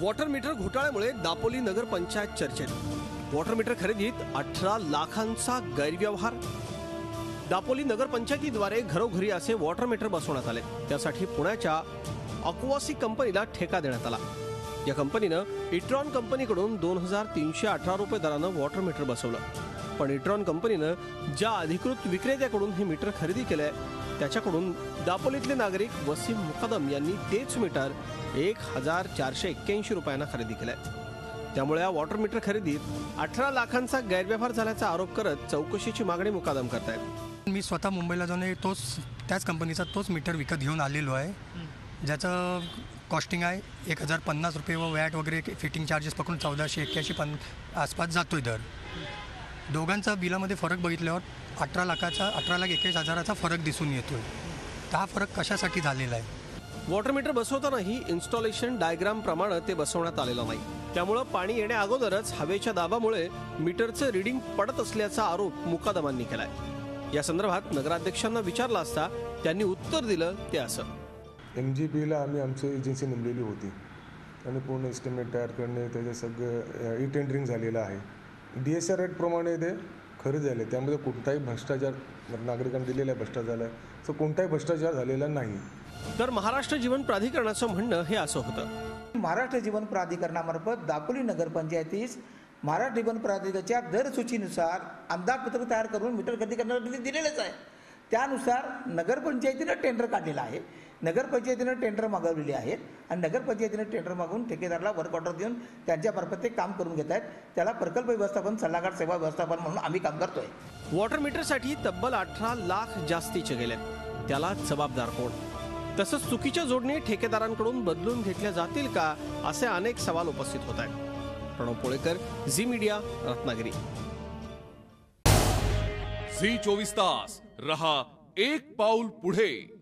Water meter घोटाळ्यामुळे Dapoli नगर पंचायत चर्चेत। Water meter खरेदीत 18 लाखांचा गैरव्यवहार। दापोली नगर पंचायतीद्वारे घरोघरी असे वॉटर मीटर बसवण्यात आले। त्यासाठी पुण्याच्या अक्वासी कंपनीला ठेका देण्यात आला। या कंपनीनं इट्रॉन कंपनीकडून 2318 रुपये दरानं वॉटर मीटर बसवलं। पण इट्रॉन कंपनीनं ज्या अधिकृत विक्रेत्याकडून हे मीटर खरेदी केलंय त्याच्याकडून दापोलीतले नागरिक वसीम मुकादम यांनी तेच मीटर 1481 रुपयांना खरेदी केलंय। त्यामुळे या वॉटर मीटर खरेदीत 18 लाखांचा गैरव्यवहार झाल्याचा आरोप करत चौकशीची मागणी मुकादम करतायत। मी स्वतः मुंबईला जाऊन त्याच कंपनीचा तोच मीटर विकत घेऊन आलेलो आहे, ज्याचं कॉस्टिंग आहे 1050 रुपये व वॅट वगैरे फिटिंग चार्जेस पकडून 1481 आसपास जातोय दर। दोघांचा बिलामध्ये फरक बघितल्यावर 18,21,000चा फरक दिसून येतोय। हा फरक कशासाठी झालेला आहे? वॉटर मीटर बसवतानाही इन्स्टॉलेशन डायग्राम प्रमाणे ते बसवण्यात आलेलं नाही। त्यामुळे पाणी येण्या अगोदरच हवेच्या दाबामुळे मीटरचं रीडिंग पडत असल्याचा आरोप मुकादमांनी केलाय। या संदर्भात नगराध्यक्षांना विचारलं असता त्यांनी उत्तर दिलं ते असं। MGBला आम्ही आमची एजन्सी नेमलेली होती आणि पूर्ण एस्टिमेट तयार करणे त्याचं सगळं टेंडरिंग झालेलं आहे। DSR रेट प्रमाणे ते खरेदी झाले, त्यामध्ये कोणताही भ्रष्टाचार नागरिकांनी दिलेला भ्रष्टाचार आहे, तर कोणताही भ्रष्टाचार झालेला नाही। तर महाराष्ट्र जीवन प्राधिकरणाचं म्हणणं हे असं होतं। महाराष्ट्र जीवन प्राधिकरणामार्फत दापोली नगरपंचायतीस महाराष्ट्र जीवन प्राधिकरणाच्या दरसूचीनुसार अंदाजपत्रक तयार करून मीटर खरेदी करण्यासाठी दिलेलंच आहे। त्यानुसार नगरपंचायतीनं टेंडर काढलेलं आहे। नगरपंचायतीनं टेंडर मागवलेले आहेत आणि नगरपंचायतीनं टेंडर मागून ठेकेदाराला वर्क ऑर्डर देऊन त्यांच्यामार्फत ते काम करून घेत आहेत। त्याला प्रकल्प व्यवस्थापन सल्लागार सेवा व्यवस्थापन म्हणून आम्ही काम करतोय। वॉटर मीटरसाठी तब्बल 18 लाख जास्तीचे गेले, त्याला जबाबदार कोण? तसंच चुकीच्या जोडणी ठेकेदारांकडून बदलून घेतल्या जातील का, असे अनेक सवाल उपस्थित होत आहेत। प्रणव पोळेकर, झी मीडिया, रत्नागिरी। झी 24 तास रहा एक पाऊल पुढे।